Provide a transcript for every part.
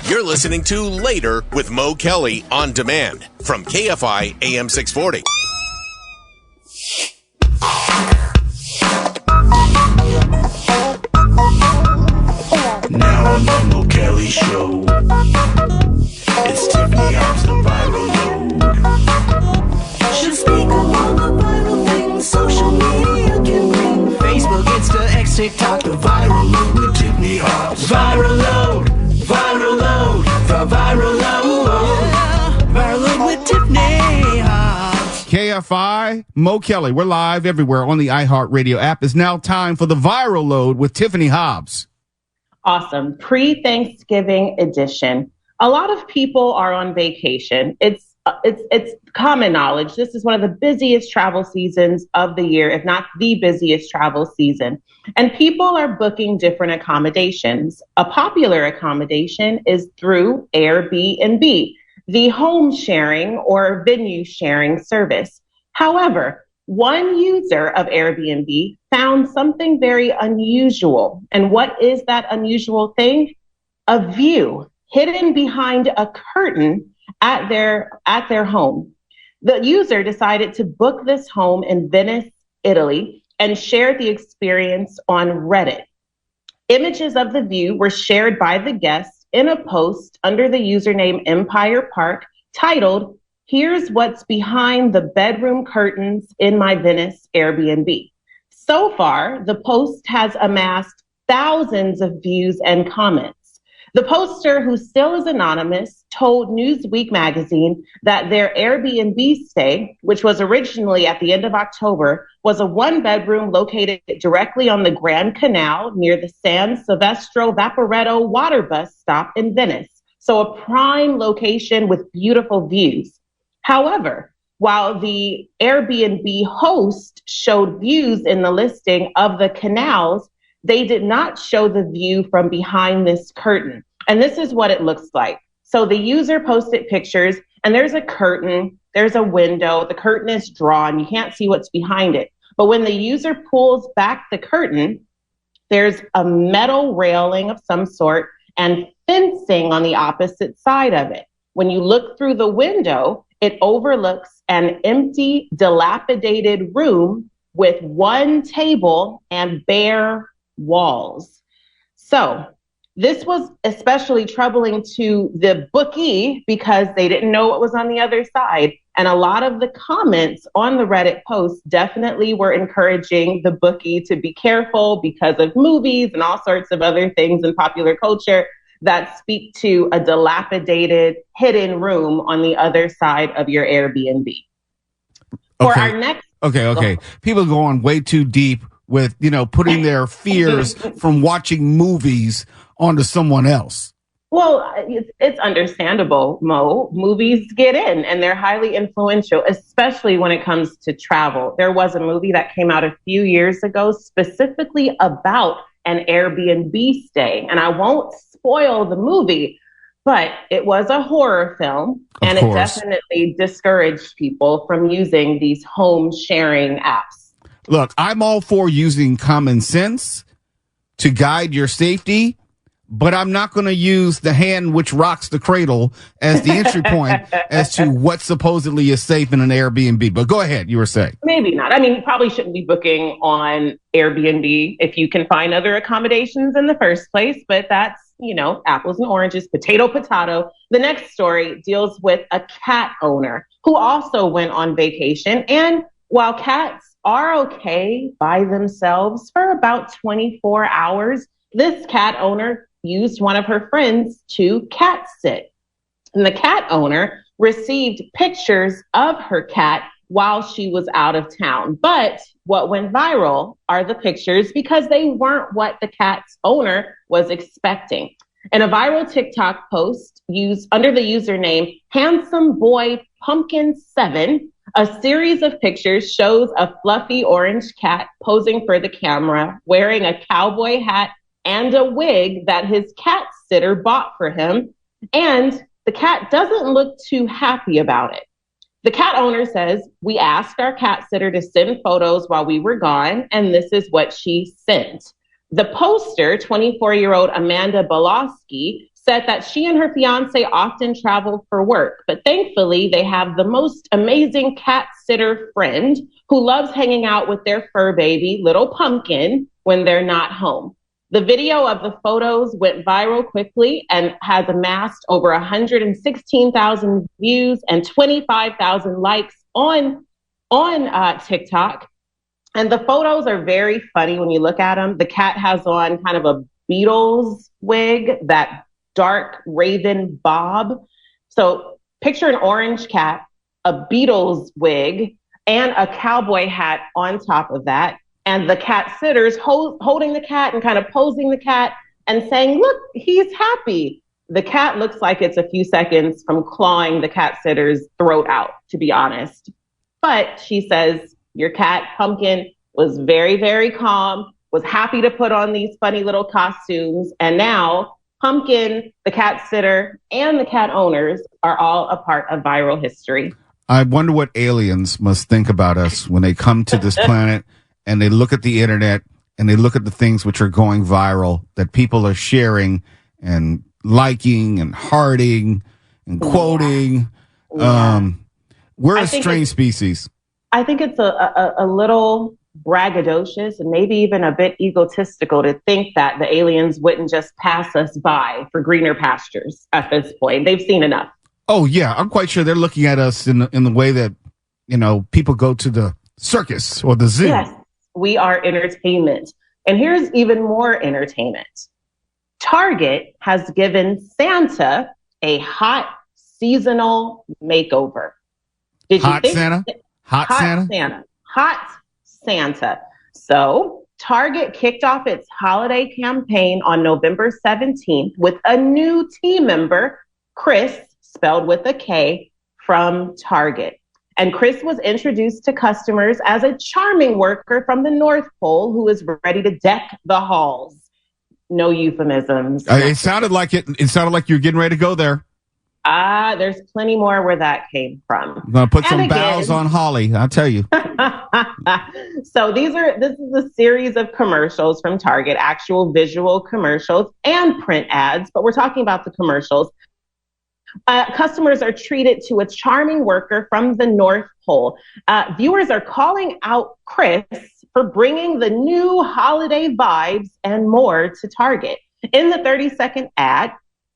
You're listening to Later with Mo Kelly on demand from KFI AM 640. Now on the Mo Kelly Show, it's Tiffany Hobbs, the viral load. She'll speak of all the viral things social media can bring. Facebook, Insta, X, TikTok, the viral load with Tiffany Hobbs. Viral load, the viral load. Yeah. Viral load with Tiffany Hobbs. KFI, Mo Kelly. We're live everywhere on the iHeartRadio app. It's now time for the viral load with Tiffany Hobbs. Awesome. Pre-Thanksgiving edition. A lot of people are on vacation. It's common knowledge. This is one of the busiest travel seasons of the year, if not the busiest travel season. And people are booking different accommodations. A popular accommodation is through Airbnb, the home sharing or venue sharing service. However, one user of Airbnb found something very unusual. And what is that unusual thing? A view hidden behind a curtain at their home. The user decided to book this home in Venice, Italy, and shared the experience on Reddit. Images of the view were shared by the guests in a post under the username Empire Park titled, "Here's what's behind the bedroom curtains in my Venice Airbnb." So far, the post has amassed thousands of views and comments. The poster, who still is anonymous, told Newsweek magazine that their Airbnb stay, which was originally at the end of October, was a one-bedroom located directly on the Grand Canal near the San Silvestro Vaporetto water bus stop in Venice. So a prime location with beautiful views. However, while the Airbnb host showed views in the listing of the canals, they did not show the view from behind this curtain. And this is what it looks like. So the user posted pictures and there's a curtain, there's a window, the curtain is drawn, you can't see what's behind it. But when the user pulls back the curtain, there's a metal railing of some sort and fencing on the opposite side of it. When you look through the window, it overlooks an empty, dilapidated room with one table and bare walls. So this was especially troubling to the bookie because they didn't know what was on the other side. And a lot of the comments on the Reddit post definitely were encouraging the bookie to be careful because of movies and all sorts of other things in popular culture that speak to a dilapidated hidden room on the other side of your Airbnb. For our next... Okay. People go on way too deep with, putting their fears from watching movies onto someone else. Well, it's understandable, Mo. Movies get in and they're highly influential, especially when it comes to travel. There was a movie that came out a few years ago specifically about an Airbnb stay. And I won't spoil the movie, but it was a horror film. And it definitely discouraged people from using these home sharing apps. Look, I'm all for using common sense to guide your safety, but I'm not going to use the hand which rocks the cradle as the entry point as to what supposedly is safe in an Airbnb. But go ahead, you were saying. Maybe not. I mean, you probably shouldn't be booking on Airbnb if you can find other accommodations in the first place. But that's, apples and oranges, potato. The next story deals with a cat owner who also went on vacation. And while cats are okay by themselves for about 24 hours, this cat owner used one of her friends to cat sit. And the cat owner received pictures of her cat while she was out of town. But what went viral are the pictures because they weren't what the cat's owner was expecting. In a viral TikTok post used under the username Handsome Boy Pumpkin 7, a series of pictures shows a fluffy orange cat posing for the camera, wearing a cowboy hat and a wig that his cat sitter bought for him. And the cat doesn't look too happy about it. The cat owner says, "We asked our cat sitter to send photos while we were gone, and this is what she sent." The poster, 24-year-old Amanda Bolosky, said that she and her fiance often travel for work, but thankfully they have the most amazing cat sitter friend who loves hanging out with their fur baby, little Pumpkin, when they're not home. The video of the photos went viral quickly and has amassed over 116,000 views and 25,000 likes on TikTok. And the photos are very funny when you look at them. The cat has on kind of a Beatles wig, that dark raven bob. So picture an orange cat, a Beatles wig, and a cowboy hat on top of that. And the cat sitters holding the cat and kind of posing the cat and saying, look, he's happy. The cat looks like it's a few seconds from clawing the cat sitter's throat out, to be honest. But she says, your cat, Pumpkin, was very, very calm, was happy to put on these funny little costumes. And now Pumpkin, the cat sitter, and the cat owners are all a part of viral history. I wonder what aliens must think about us when they come to this planet and they look at the internet and they look at the things which are going viral that people are sharing and liking and hearting and quoting. Yeah. We're a strange species. I think it's a little braggadocious and maybe even a bit egotistical to think that the aliens wouldn't just pass us by for greener pastures at this point. They've seen enough. Oh, yeah. I'm quite sure they're looking at us in the way that, people go to the circus or the zoo. Yes, we are entertainment. And here's even more entertainment. Target has given Santa a hot seasonal makeover. Did you think Santa? Hot Santa? Hot Santa. So Target kicked off its holiday campaign on November 17th with a new team member, Chris, spelled with a K, from Target. And Chris was introduced to customers as a charming worker from the North Pole who is ready to deck the halls. No euphemisms. It sounded like you're getting ready to go there. There's plenty more where that came from. I'm going to put some boughs on Holly, I'll tell you. So this is a series of commercials from Target, actual visual commercials and print ads, but we're talking about the commercials. Customers are treated to a charming worker from the North Pole. Viewers are calling out Chris for bringing the new holiday vibes and more to Target. In the 30-second ad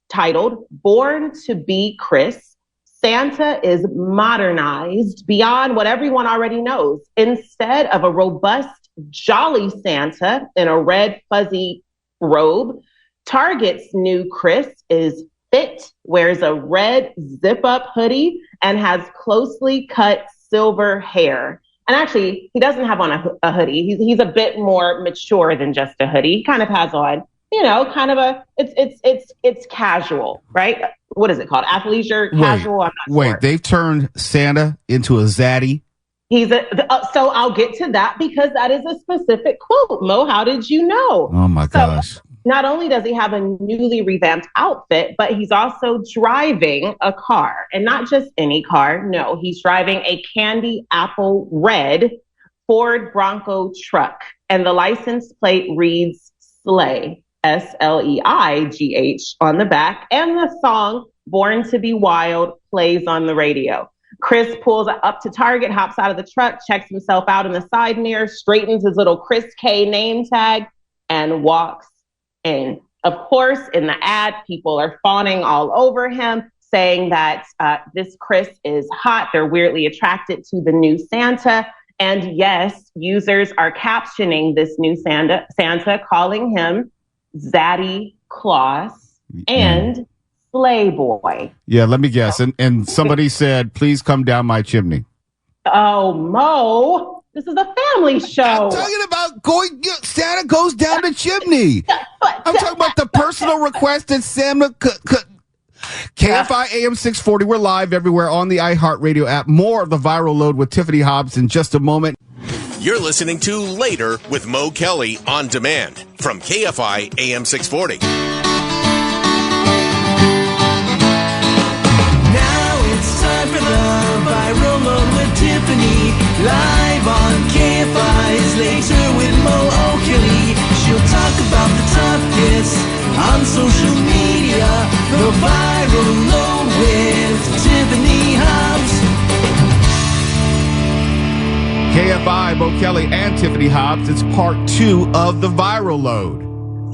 titled Born to be Chris, Santa is modernized beyond what everyone already knows. Instead of a robust, jolly Santa in a red fuzzy robe, Target's new Chris is fit, wears a red zip-up hoodie, and has closely cut silver hair. And actually, he doesn't have on a hoodie. He's a bit more mature than just a hoodie. He kind of has on, kind of it's casual, right? What is it called? Athleisure, casual? I'm not sure. They've turned Santa into a zaddy. So I'll get to that because that is a specific quote. Mo, how did you know? Oh my gosh. Not only does he have a newly revamped outfit, but he's also driving a car, and not just any car. No, he's driving a candy apple red Ford Bronco truck, and the license plate reads Sleigh, Sleigh on the back, and the song Born to be Wild plays on the radio. Chris pulls up to Target, hops out of the truck, checks himself out in the side mirror, straightens his little Chris K name tag, and walks in. Of course, in the ad, people are fawning all over him, saying that this Chris is hot. They're weirdly attracted to the new Santa. And yes, users are captioning this new Santa calling him Zaddy Claus and Sleigh Boy. Yeah, let me guess. And somebody said, please come down my chimney. Oh, Mo. This is a family show. I'm talking about Santa goes down the chimney. I'm talking about the personal request that Santa KFI AM 640. We're live everywhere on the iHeartRadio app. More of the viral load with Tiffany Hobbs in just a moment. You're listening to Later with Mo Kelly on demand from KFI AM 640. Now it's time for the viral load with Tiffany. Live on KFI's Later with Mo Kelly. She'll talk about the toughest on social media. Viral Load with Tiffany Hobbs. KFI, Mo Kelly, and Tiffany Hobbs. It's part 2 of the Viral Load.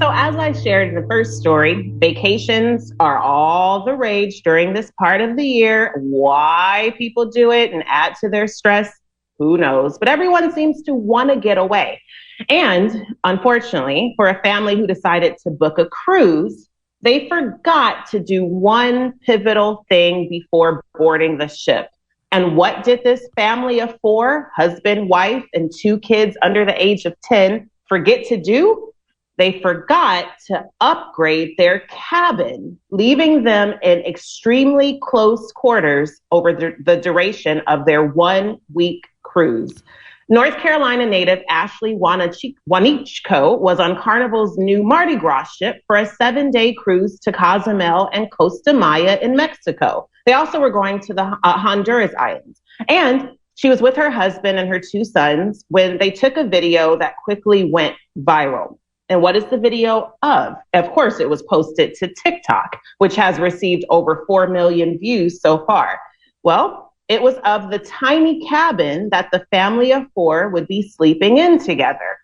So as I shared in the first story, vacations are all the rage during this part of the year. Why people do it and add to their stress, who knows? But everyone seems to want to get away. And unfortunately, for a family who decided to book a cruise, they forgot to do one pivotal thing before boarding the ship. And what did this family of 4, husband, wife, and 2 kids under the age of 10, forget to do? They forgot to upgrade their cabin, leaving them in extremely close quarters over the duration of their 1-week cruise. North Carolina native Ashley Wanichko was on Carnival's new Mardi Gras ship for a 7-day cruise to Cozumel and Costa Maya in Mexico. They also were going to the Honduras Islands. And she was with her husband and her 2 sons when they took a video that quickly went viral. And what is the video of? Of course, it was posted to TikTok, which has received over 4 million views so far. Well, it was of the tiny cabin that the family of 4 would be sleeping in together.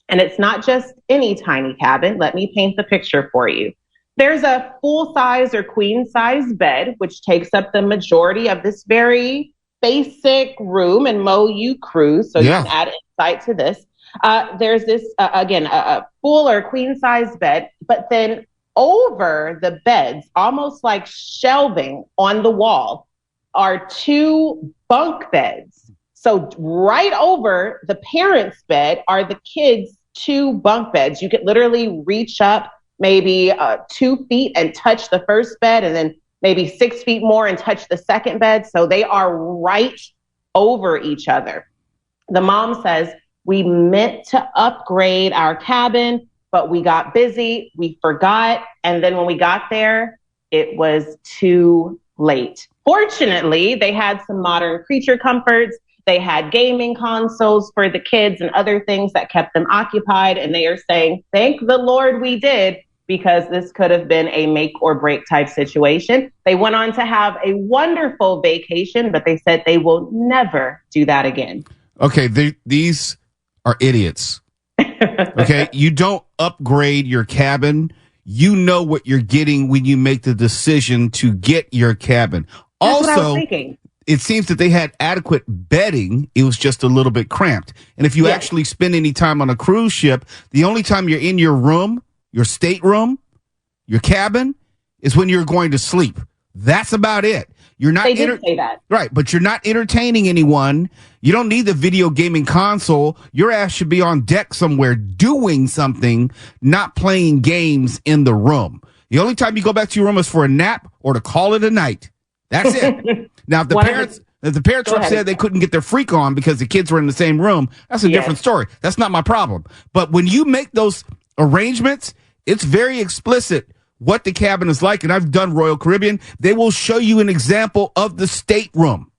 And it's not just any tiny cabin. Let me paint the picture for you. There's a full-size or queen-size bed, which takes up the majority of this very basic room. And Mo, you cruise, so you can add insight to this. There's this, again, a full or queen-size bed, but then over the beds, almost like shelving on the wall, are 2 bunk beds. So right over the parents' bed are the kids' 2 bunk beds. You could literally reach up maybe 2 feet and touch the first bed, and then maybe 6 feet more and touch the second bed. So they are right over each other. The mom says, we meant to upgrade our cabin, but we got busy, we forgot, and then when we got there, it was too late. Fortunately, they had some modern creature comforts. They had gaming consoles for the kids and other things that kept them occupied, and they are saying, thank the Lord we did, because this could have been a make or break type situation. They went on to have a wonderful vacation, but they said they will never do that again. Okay, these are idiots. Okay, you don't upgrade your cabin. You know what you're getting when you make the decision to get your cabin. That's also, what I was thinking. It seems that they had adequate bedding. It was just a little bit cramped. And if you actually spend any time on a cruise ship, the only time you're in your room, your stateroom, your cabin, is when you're going to sleep. That's about it. You're not. They did say that. Right, but you're not entertaining anyone. You don't need the video gaming console. Your ass should be on deck somewhere doing something, not playing games in the room. The only time you go back to your room is for a nap or to call it a night. That's it. Now, if the parents were upset they couldn't get their freak on because the kids were in the same room, that's a different story. That's not my problem. But when you make those arrangements, it's very explicit what the cabin is like. And I've done Royal Caribbean. They will show you an example of the stateroom.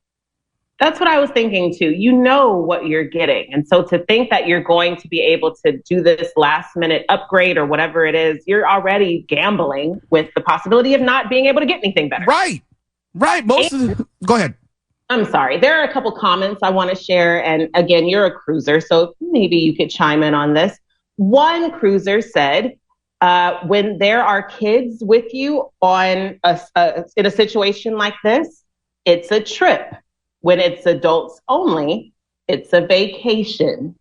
That's what I was thinking too. You know what you're getting. And so to think that you're going to be able to do this last minute upgrade or whatever it is, you're already gambling with the possibility of not being able to get anything better. Right. Go ahead. I'm sorry. There are a couple comments I want to share. And again, you're a cruiser, so maybe you could chime in on this. One cruiser said, when there are kids with you in a situation like this, it's a trip. When it's adults only, it's a vacation.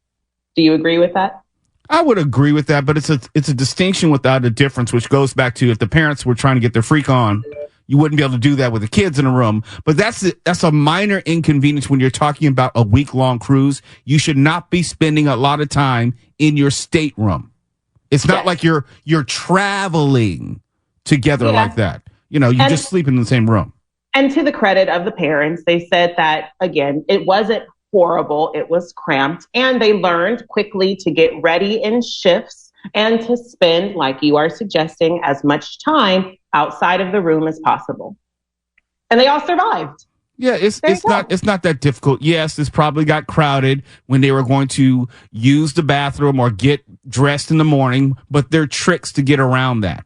Do you agree with that? I would agree with that, but it's a distinction without a difference, which goes back to if the parents were trying to get their freak on, you wouldn't be able to do that with the kids in a room. But that's a minor inconvenience when you're talking about a week-long cruise. You should not be spending a lot of time in your stateroom. It's not like you're traveling together like that. You know, you just sleep in the same room. And to the credit of the parents, they said that, again, it wasn't horrible. It was cramped. And they learned quickly to get ready in shifts and to spend, like you are suggesting, as much time outside of the room as possible. And they all survived. Yeah, it's not that difficult. Yes, this probably got crowded when they were going to use the bathroom or get dressed in the morning, but there are tricks to get around that.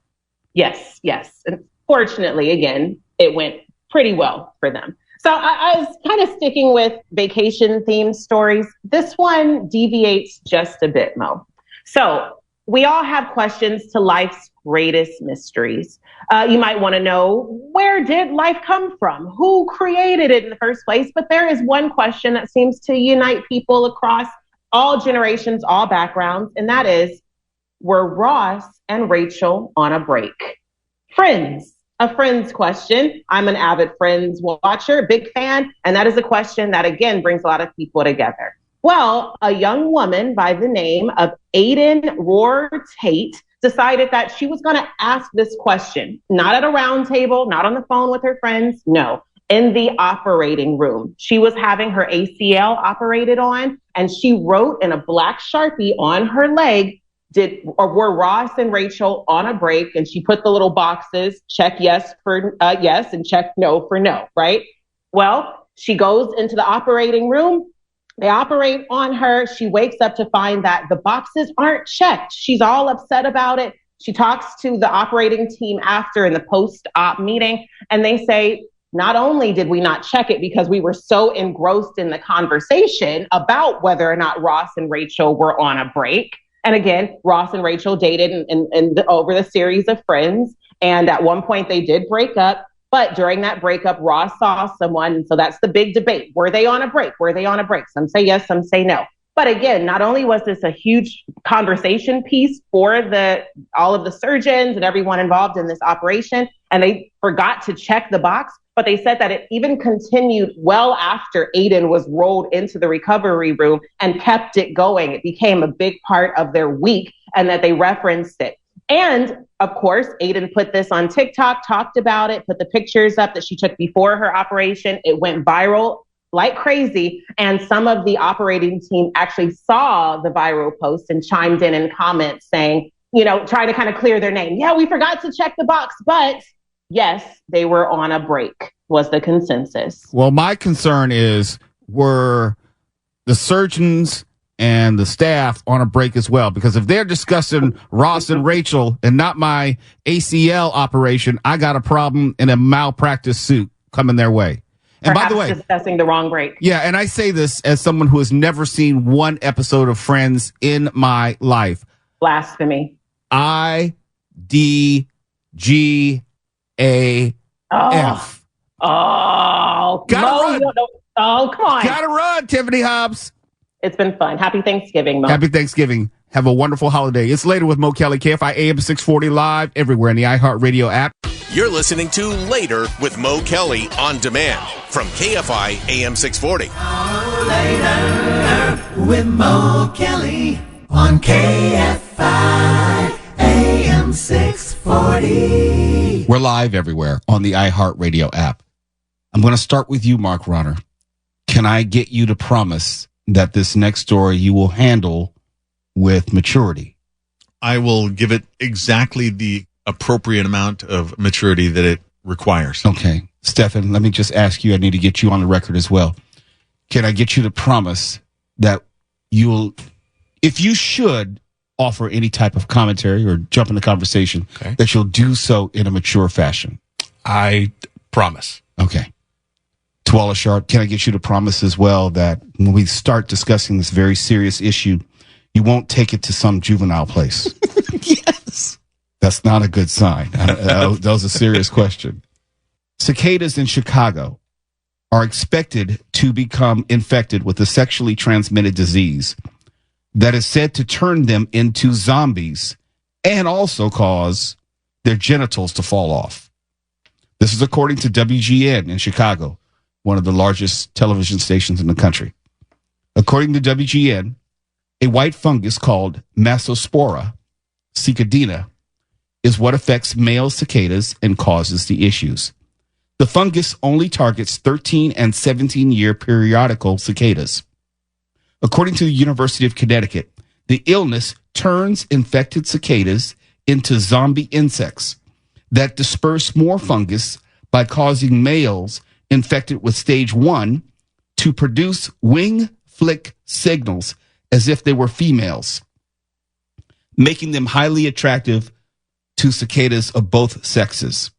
Yes. And fortunately, again, it went pretty well for them. So I was kind of sticking with vacation-themed stories. This one deviates just a bit, Mo. So we all have questions to life's greatest mysteries. You might want to know, where did life come from? Who created it in the first place? But there is one question that seems to unite people across all generations, all backgrounds, and that is, were Ross and Rachel on a break? Friends. A Friends question. I'm an avid Friends watcher, big fan, and that is a question that, again, brings a lot of people together. Well, a young woman by the name of Aiden Roar Tate decided that she was going to ask this question, not at a round table, not on the phone with her friends, no, in the operating room. She was having her ACL operated on, and she wrote in a black Sharpie on her leg, were Ross and Rachel on a break? And she put the little boxes, check yes for yes and check no for no, right? Well, she goes into the operating room. They operate on her. She wakes up to find that the boxes aren't checked. She's all upset about it. She talks to the operating team after in the post-op meeting, and they say, not only did we not check it because we were so engrossed in the conversation about whether or not Ross and Rachel were on a break. And again, Ross and Rachel dated over the series of Friends. And at one point they did break up. But during that breakup, Ross saw someone. So that's the big debate. Were they on a break? Were they on a break? Some say yes, some say no. But again, not only was this a huge conversation piece for all of the surgeons and everyone involved in this operation, and they forgot to check the box, but they said that it even continued well after Aiden was rolled into the recovery room and kept it going. It became a big part of their week, and that they referenced it. And of course, Aiden put this on TikTok, talked about it, put the pictures up that she took before her operation. It went viral like crazy. And some of the operating team actually saw the viral post and chimed in comments saying, trying to kind of clear their name. Yeah, we forgot to check the box, but yes, they were on a break, was the consensus. Well, my concern is, were the surgeons and the staff on a break as well? Because if they're discussing Ross and Rachel and not my ACL operation, I got a problem in a malpractice suit coming their way. And perhaps by the way, discussing the wrong break. Yeah, and I say this as someone who has never seen one episode of Friends in my life. Blasphemy. IDGAF. Oh, gotta run. Oh, come on. Gotta run, Tiffany Hobbs. It's been fun. Happy Thanksgiving, Mo. Happy Thanksgiving. Have a wonderful holiday. It's Later with Mo Kelly, KFI AM 640 live everywhere in the iHeartRadio app. You're listening to Later with Mo Kelly on demand from KFI AM 640. Later with Mo Kelly on KFI AM 640. We're live everywhere on the iHeartRadio app. I'm going to start with you, Mark Ronner. Can I get you to promise that this next story you will handle with maturity? I will give it exactly the appropriate amount of maturity that it requires. Okay. Stefan, let me just ask you, I need to get you on the record as well. Can I get you to promise that you'll, if you should offer any type of commentary or jump in the conversation, okay, that you'll do so in a mature fashion? I promise. Okay. Tuala Sharp, can I get you to promise as well that when we start discussing this very serious issue, you won't take it to some juvenile place? Yes. That's not a good sign. That was a serious question. Cicadas in Chicago are expected to become infected with a sexually transmitted disease that is said to turn them into zombies and also cause their genitals to fall off. This is according to WGN in Chicago, one of the largest television stations in the country. According to WGN, a white fungus called Massospora cicadina is what affects male cicadas and causes the issues. The fungus only targets 13 and 17-year periodical cicadas. According to the University of Connecticut, the illness turns infected cicadas into zombie insects that disperse more fungus by causing males infected with stage 1 to produce wing flick signals as if they were females, making them highly attractive to cicadas of both sexes.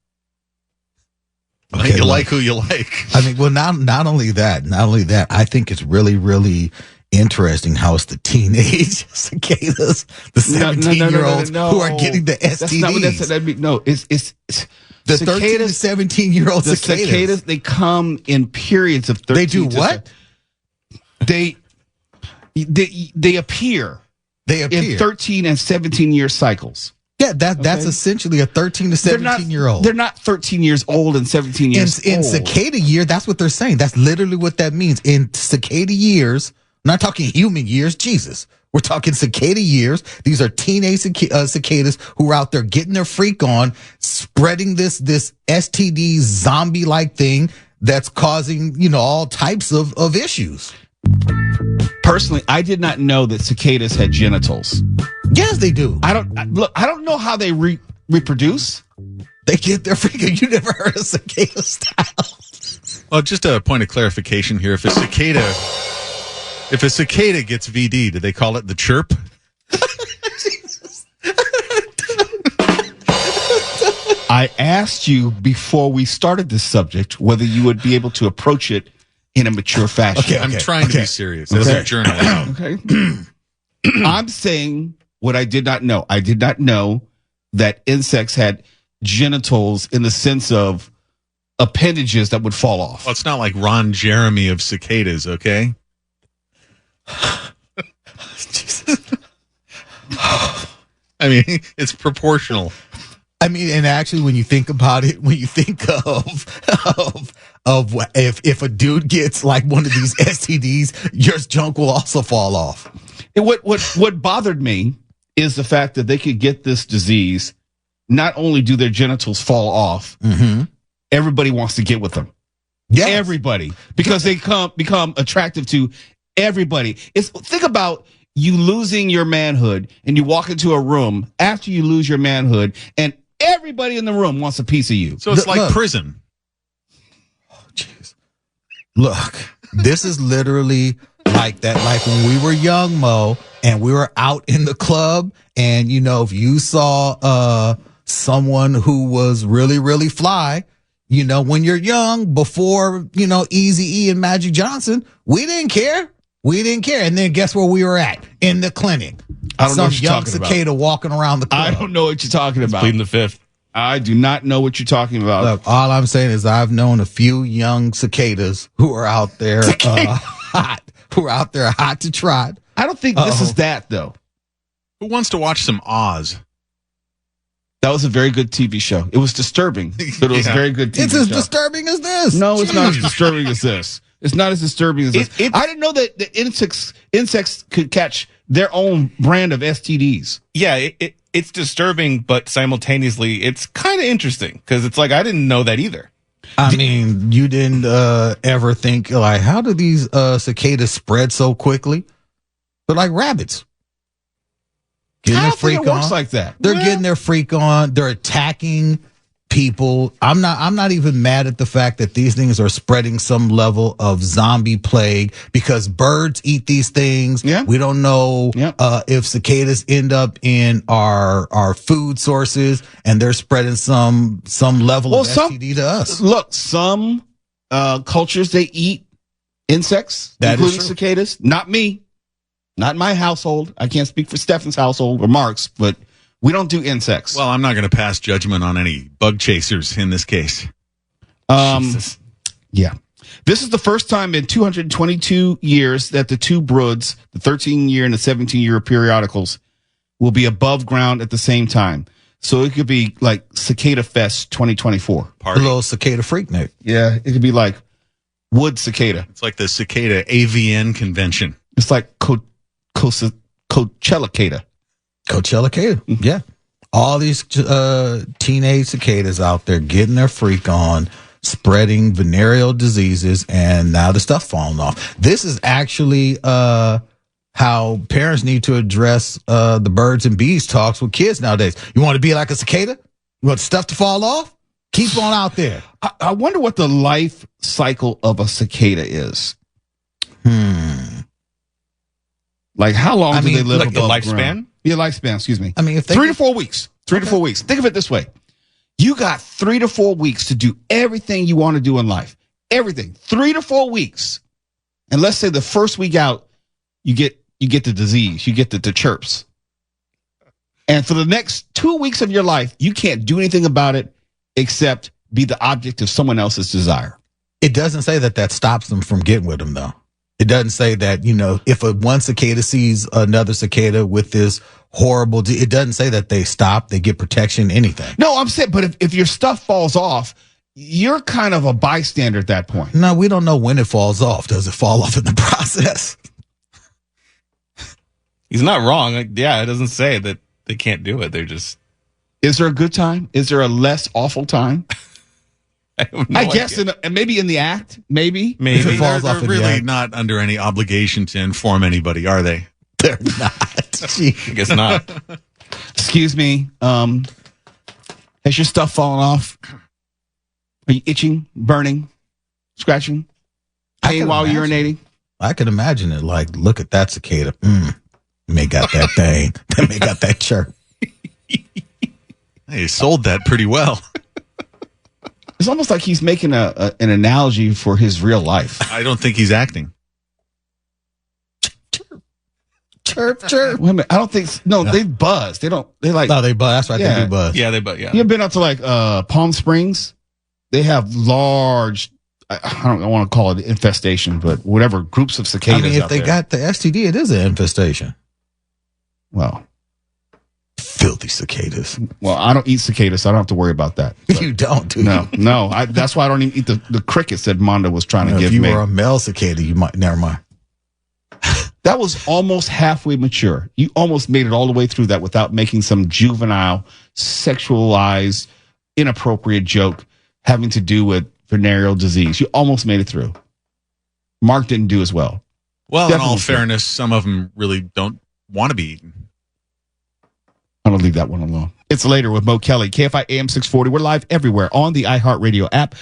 You like who you like. I mean, well, not only that, I think it's really, really interesting how it's the teenage cicadas, the 17-year-olds who are getting the STDs. That's not what that means. No, it's the 13 to 17-year-old cicadas. They come in periods of 13. They do what? They appear. They appear in 13 and 17-year cycles. Yeah, that's essentially a 13 to 17-year-old. They're not 13 years old and 17 years old. In cicada year, that's what they're saying. That's literally what that means. In cicada years, I'm not talking human years, Jesus. We're talking cicada years. These are teenage cicadas who are out there getting their freak on, spreading this STD zombie-like thing that's causing, all types of issues. Personally, I did not know that cicadas had genitals. Yes, they do. I don't know how they reproduce. They get their freaking. You never heard of cicada style? Well, just a point of clarification here. If a cicada gets VD, do they call it the chirp? I asked you before we started this subject whether you would be able to approach it in a mature fashion. Okay, I'm trying to be serious as a journalist. Okay. I'm saying what I did not know. I did not know that insects had genitals in the sense of appendages that would fall off. Well, it's not like Ron Jeremy of cicadas, okay? I mean, it's proportional. I mean, and actually, when you think about it, when you think of if a dude gets like one of these STDs, your junk will also fall off. And what bothered me is the fact that they could get this disease. Not only do their genitals fall off, everybody wants to get with them. Yes. Everybody, because they become attractive to everybody. Think about you losing your manhood and you walk into a room after you lose your manhood and everybody in the room wants a piece of you. So it's like prison. Oh, jeez. Look, this is literally like that. Like when we were young, Mo, and we were out in the club, and if you saw someone who was really, really fly, when you're young, before Eazy-E and Magic Johnson, we didn't care. And then guess where we were at? In the clinic. I don't know what you're young talking cicada about. Walking around the club. I don't know what you're talking about. Pleading the fifth. I do not know what you're talking about. Look, all I'm saying is I've known a few young cicadas who are out there hot to trot. I don't think this is that, though. Who wants to watch some Oz? That was a very good TV show. It was disturbing, but it was a very good TV show. It's as disturbing as this. No, it's not as disturbing as this. It's not as disturbing as this. I didn't know that the insects could catch their own brand of STDs. Yeah, it's disturbing, but simultaneously, it's kind of interesting because it's like I didn't know that either. I mean, you didn't ever think, like, how do these cicadas spread so quickly? But like rabbits. Getting I their don't think freak it works on. like that. They're getting their freak on. They're attacking people. I'm not even mad at the fact that these things are spreading some level of zombie plague because birds eat these things. Yeah. We don't know if cicadas end up in our food sources and they're spreading some level of STD to us. Look, some cultures, they eat insects, including cicadas. Not me. Not in my household. I can't speak for Stefan's household or Mark's, but we don't do insects. Well, I'm not going to pass judgment on any bug chasers in this case. Jesus. Yeah. This is the first time in 222 years that the two broods, the 13-year and the 17-year periodicals, will be above ground at the same time. So it could be like Cicada Fest 2024. Party. A little cicada freak night. Yeah, it could be like Wood Cicada. It's like the Cicada AVN convention. It's like Coachella-cada. Coachella-cada. Yeah. All these teenage cicadas out there getting their freak on, spreading venereal diseases, and now the stuff falling off. This is actually how parents need to address the birds and bees talks with kids nowadays. You want to be like a cicada? You want stuff to fall off? Keep on out there. I wonder what the life cycle of a cicada is. Like, how long do they live like the above lifespan? ground? Yeah, lifespan, excuse me. I mean, if they 3 to 4 weeks. 3 to 4 weeks. Think of it this way. You got 3 to 4 weeks to do everything you want to do in life. Everything. 3 to 4 weeks. And let's say the first week out, you get the disease, you get the chirps. And for the next 2 weeks of your life, you can't do anything about it except be the object of someone else's desire. It doesn't say that stops them from getting with them, though. It doesn't say that, if one cicada sees another cicada with this horrible, it doesn't say that they stop, they get protection, anything. No, I'm saying, but if your stuff falls off, you're kind of a bystander at that point. No, we don't know when it falls off. Does it fall off in the process? He's not wrong. It doesn't say that they can't do it. They're just. Is there a good time? Is there a less awful time? I guess, and maybe in the act, maybe. If it falls off They're really not under any obligation to inform anybody, are they? They're not. I guess not. Excuse me. Has your stuff fallen off? Are you itching, burning, scratching, pain while urinating? I can imagine it. Like, look at that cicada. May got that thing. They may got that chirp. He sold that pretty well. It's almost like he's making an analogy for his real life. I don't think he's acting. Chirp, chirp. Wait a minute. I don't think. No, they buzz. They don't. They like. No, they buzz. That's right. Yeah. They do buzz. Yeah, they but yeah. You ever been out to like Palm Springs? They have large. I don't want to call it infestation, but whatever groups of cicadas. I mean, if out they there. got the STD, it is an infestation. Well, Filthy cicadas. well, I don't eat cicadas, so I don't have to worry about that. But You don't, do you? no. That's why I don't even eat the crickets that Mondo was trying to If give you me. were a male cicada, you might. Never mind. That was almost halfway mature. You almost made it all the way through that without making some juvenile, sexualized, inappropriate joke having to do with venereal disease. You almost made it through. Mark didn't do as well. Well, Definitely in all true. fairness, some of them really don't want to be eaten. I'm going to leave that one alone. It's Later with Mo Kelly, KFI AM 640. We're live everywhere on the iHeartRadio app.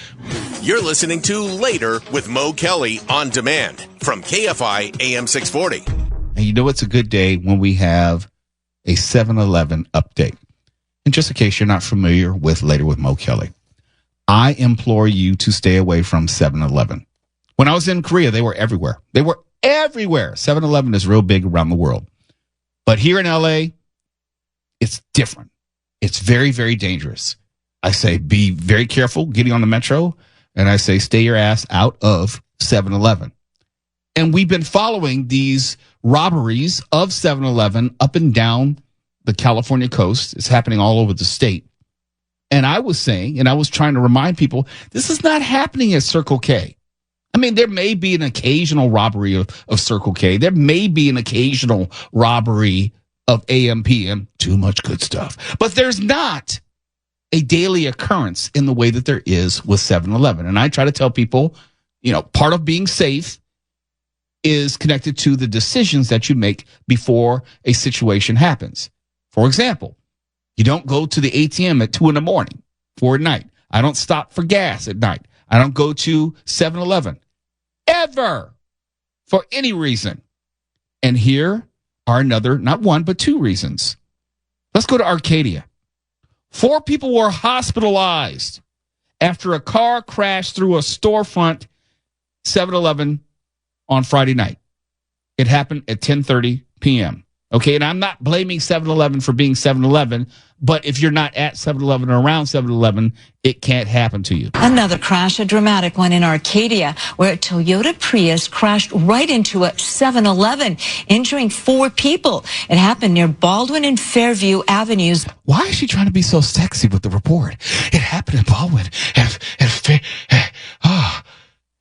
You're listening to Later with Mo Kelly on demand from KFI AM 640. And you know it's a good day when we have a 7-Eleven update. And just in case you're not familiar with Later with Mo Kelly, I implore you to stay away from 7-Eleven. When I was in Korea, they were everywhere. They were everywhere. 7-Eleven is real big around the world. But here in LA, it's different. It's very, very dangerous. I say be very careful getting on the metro, and I say stay your ass out of 7-Eleven. And we've been following these robberies of 7-Eleven up and down the California coast. It's happening all over the state. And I was saying, and I was trying to remind people, this is not happening at Circle K. I mean, there may be an occasional robbery of Circle K. There may be an occasional robbery of AM/PM, too much good stuff. But there's not a daily occurrence in the way that there is with 7-Eleven. And I try to tell people, part of being safe is connected to the decisions that you make before a situation happens. For example, you don't go to the ATM at 2 a.m. for a night. I don't stop for gas at night. I don't go to 7-Eleven ever for any reason. And here are another, not one, but 2 reasons. Let's go to Arcadia. 4 people were hospitalized after a car crashed through a storefront 7-Eleven on Friday night. It happened at 10:30 p.m. Okay, and I'm not blaming 7-Eleven for being 7-Eleven, but if you're not at 7-Eleven or around 7-Eleven, it can't happen to you. Another crash, a dramatic one in Arcadia, where a Toyota Prius crashed right into a 7-Eleven, injuring 4 people. It happened near Baldwin and Fairview Avenues. Why is she trying to be so sexy with the report? It happened in Baldwin and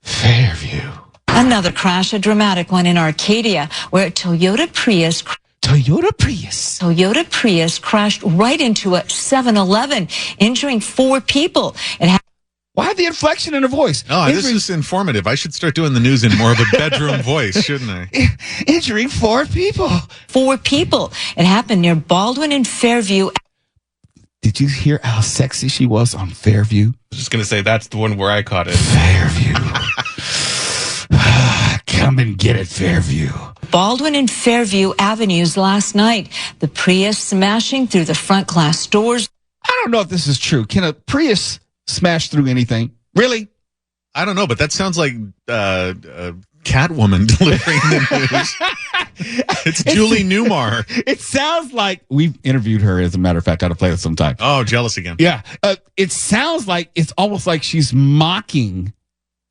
Fairview. Another crash, a dramatic one in Arcadia, where a Toyota Prius crashed right into a 7-Eleven, injuring 4 people. Why the inflection in her voice? Oh, this is informative. I should start doing the news in more of a bedroom voice, shouldn't I? Injuring 4 people. 4 people. It happened near Baldwin and Fairview. Did you hear how sexy she was on Fairview? I was just going to say that's the one where I caught it. Fairview. Come and get it, Fairview. Baldwin and Fairview Avenues last night. The Prius smashing through the front glass doors. I don't know if this is true. Can a Prius smash through anything? Really? I don't know, but that sounds like Catwoman delivering the news. It's Julie Newmar. It sounds like we've interviewed her, as a matter of fact. I ought to play this sometime. Oh, jealous again. Yeah. It sounds like it's almost like she's mocking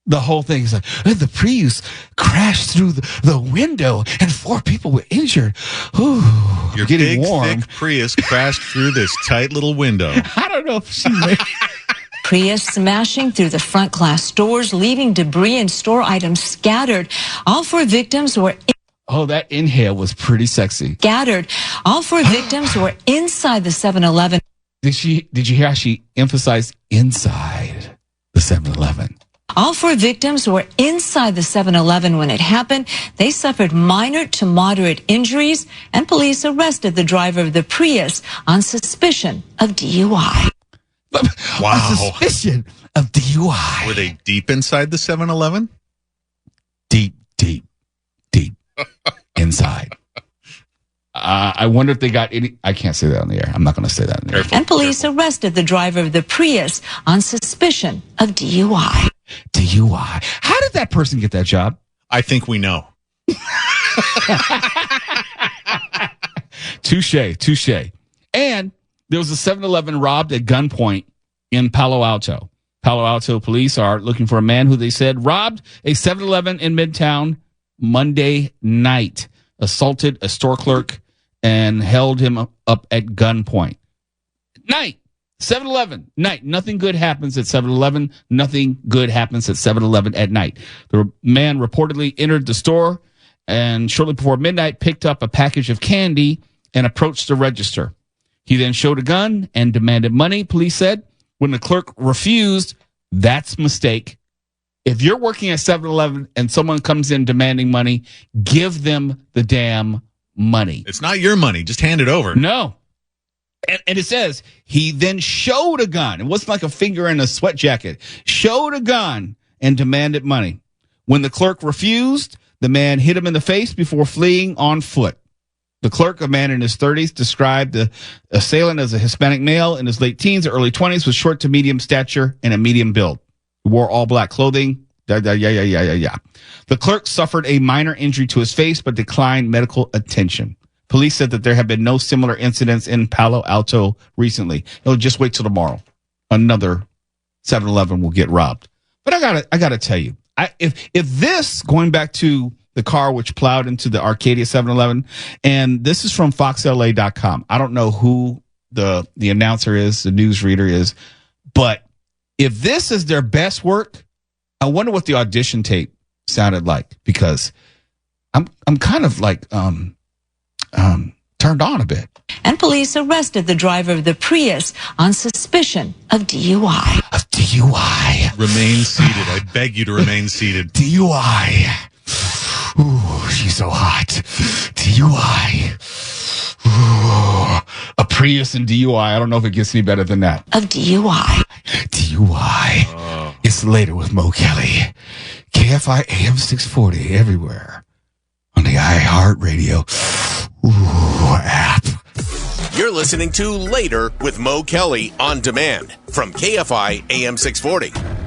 the whole thing. It's like, the Prius crashed through the window and 4 people were injured. Ooh, Your getting big, warm. thick Prius crashed through this tight little window. I don't know if she made Prius smashing through the front glass doors, leaving debris and store items scattered. All 4 victims were Oh, that inhale was pretty sexy. scattered. All 4 victims were inside the 7-Eleven. Did you hear how she emphasized inside the 7-Eleven? All 4 victims were inside the 7-Eleven when it happened. They suffered minor to moderate injuries, and police arrested the driver of the Prius on suspicion of DUI. Wow. A suspicion of DUI. Were they deep inside the 7-Eleven? Deep inside. I wonder if they got any. I can't say that on the air. I'm not going to say that on the air. And police arrested the driver of the Prius on suspicion of DUI. DUI. How did that person get that job? I think we know. Touche. And there was a 7-Eleven robbed at gunpoint in Palo Alto. Palo Alto police are looking for a man who they said robbed a 7-Eleven in Midtown Monday night, assaulted a store clerk, and held him up at gunpoint. Night. 7-Eleven, night. Nothing good happens at 7-Eleven. Nothing good happens at 7-Eleven at night. The man reportedly entered the store and shortly before midnight picked up a package of candy and approached the register. He then showed a gun and demanded money, police said. When the clerk refused, that's a mistake. If you're working at 7-Eleven and someone comes in demanding money, give them the damn money. It's not your money. Just hand it over. No. And it says he then showed a gun. It wasn't like a finger in a sweat jacket. Showed a gun and demanded money. When the clerk refused, the man hit him in the face before fleeing on foot. The clerk, a man in his 30s, described the assailant as a Hispanic male in his late teens or early 20s with short to medium stature and a medium build. He wore all black clothing. Yeah. The clerk suffered a minor injury to his face but declined medical attention. Police said that there have been no similar incidents in Palo Alto recently. It'll just wait till tomorrow. Another 7-Eleven will get robbed. But I gotta tell you, if this, going back to the car which plowed into the Arcadia 7-Eleven, and this is from foxla.com. I don't know who the announcer is, the newsreader is, but if this is their best work, I wonder what the audition tape sounded like, because I'm kind of like turned on a bit. And police arrested the driver of the Prius on suspicion of DUI. Of DUI. Remain seated. I beg you to remain seated. DUI. Ooh, she's so hot. DUI. Ooh, a Prius and DUI. I don't know if it gets any better than that. Of DUI. DUI. Oh. It's later with Mo Kelly. KFI AM 640 everywhere. On the iHeartRadio app. You're listening to Later with Mo Kelly on demand from KFI AM 640.